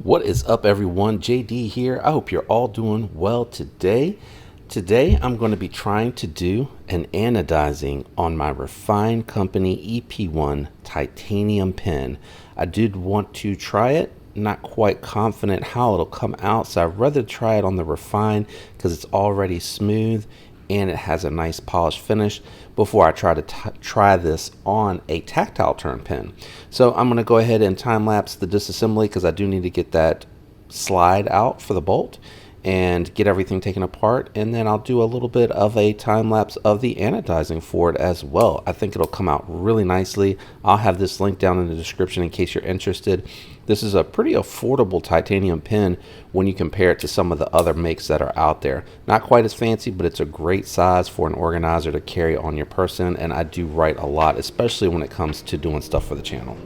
What is up, everyone? JD here. I hope you're all doing well today. Today, I'm going to be trying to do an anodizing on my Refyne Company EP1 titanium pen. I did want to try it. Not quite confident how it'll come out, so I'd rather try it on the Refyne because it's already smooth and it has a nice polished finish before I try to try this on a tactile turn pen. So I'm going to go ahead and time lapse the disassembly because I do need to get that slide out for the bolt and get everything taken apart, and then I'll do a little bit of a time lapse of the anodizing for it as well. I think it'll come out really nicely. I'll have this link down in the description in case you're interested. This is a pretty affordable titanium pen when you compare it to some of the other makes that are out there. Not quite as fancy, but it's a great size for an organizer to carry on your person, and I do write a lot, especially when it comes to doing stuff for the channel.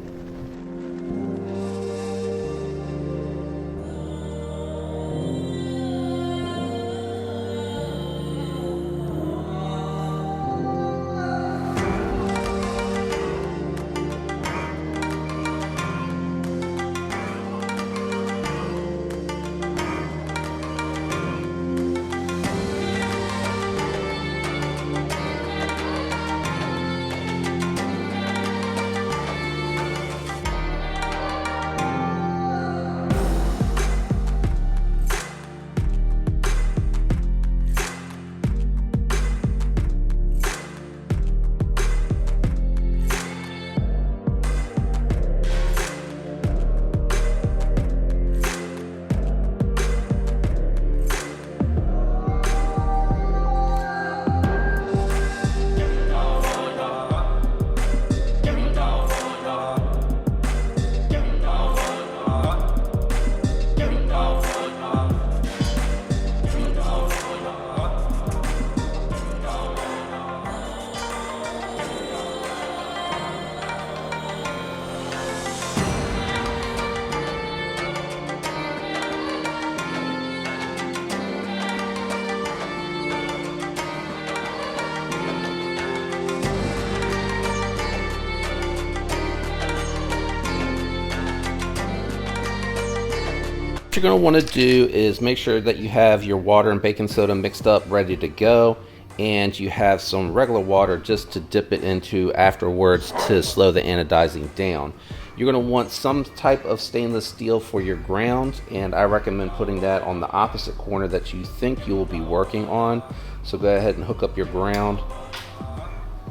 What you're going to want to do is make sure that you have your water and baking soda mixed up, ready to go, and you have some regular water just to dip it into afterwards to slow the anodizing down. You're going to want some type of stainless steel for your ground, and I recommend putting that on the opposite corner that you think you will be working on. So go ahead and hook up your ground,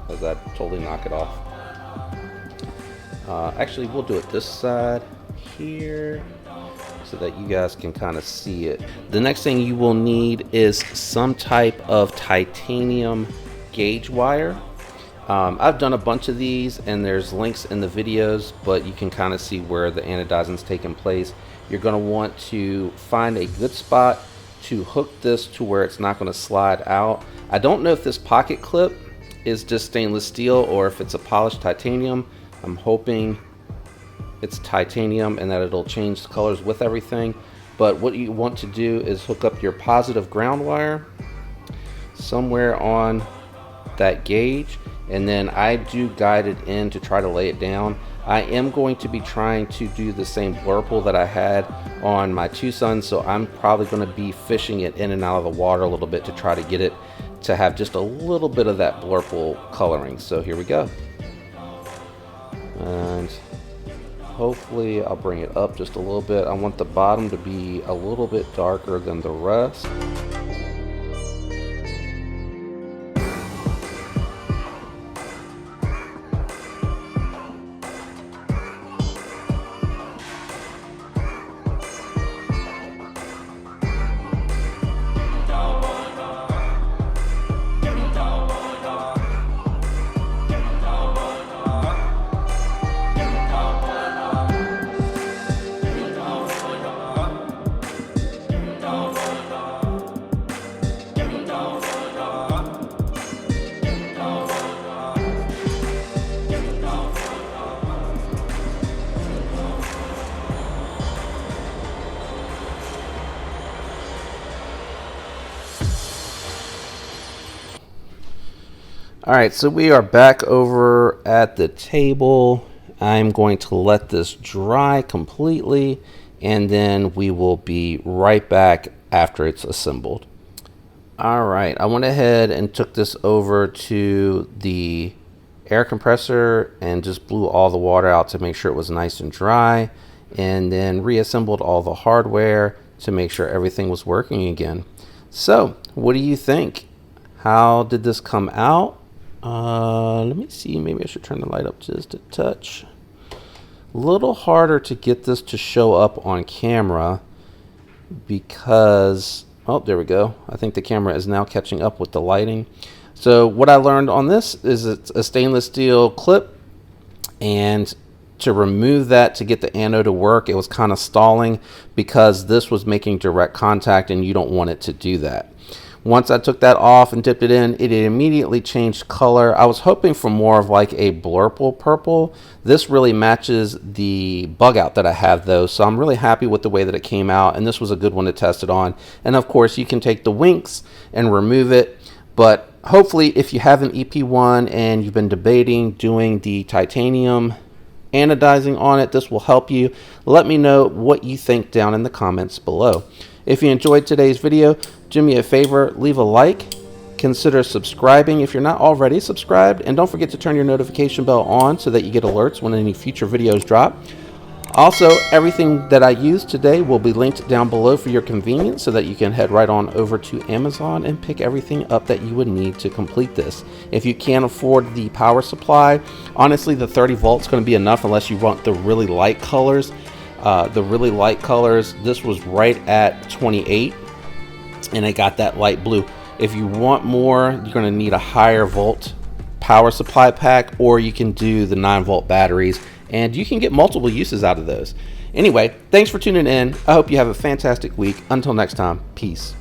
as I totally knock it off. Actually, we'll do it this side here, so that you guys can kind of see it. The next thing you will need is some type of titanium gauge wire. I've done a bunch of these and there's links in the videos, but you can kind of see where the anodizing is taking place. You're going to want to find a good spot to hook this to where it's not going to slide out. I don't know if this pocket clip is just stainless steel or if it's a polished titanium. I'm hoping it's titanium and that it'll change the colors with everything. But what you want to do is hook up your positive ground wire somewhere on that gauge, and then I do guide it in to try to lay it down. I am going to be trying to do the same blurple that I had on my Tucson, so I'm probably going to be fishing it in and out of the water a little bit to try to get it to have just a little bit of that blurple coloring. So here we go, and hopefully I'll bring it up just a little bit. I want the bottom to be a little bit darker than the rest. All right, so we are back over at the table. I'm going to let this dry completely, and then we will be right back after it's assembled. All right, I went ahead and took this over to the air compressor and just blew all the water out to make sure it was nice and dry, and then reassembled all the hardware to make sure everything was working again. So what do you think? How did this come out? Let me see, maybe I should turn the light up just a touch. A little harder to get this to show up on camera because, oh, there we go. I think the camera is now catching up with the lighting. So what I learned on this is it's a stainless steel clip, and to remove that to get the anode to work, it was kind of stalling because this was making direct contact and you don't want it to do that. Once I took that off and dipped it in, it immediately changed color. I was hoping for more of like a blurple purple. This really matches the bug out that I have though, so I'm really happy with the way that it came out, and this was a good one to test it on. And of course you can take the winks and remove it, but hopefully if you have an EP1 and you've been debating doing the titanium anodizing on it, this will help you. Let me know what you think down in the comments below. If you enjoyed today's video, do me a favor, leave a like, consider subscribing if you're not already subscribed, and don't forget to turn your notification bell on so that you get alerts when any future videos drop. Also, everything that I used today will be linked down below for your convenience so that you can head right on over to Amazon and pick everything up that you would need to complete this. If you can't afford the power supply, honestly the 30 volts is going to be enough unless you want the really light colors. This was right at 28 and I got that light blue. If you want more, you're going to need a higher volt power supply pack, or you can do the 9-volt batteries, and you can get multiple uses out of those. Anyway, thanks for tuning in. I hope you have a fantastic week. Until next time, peace.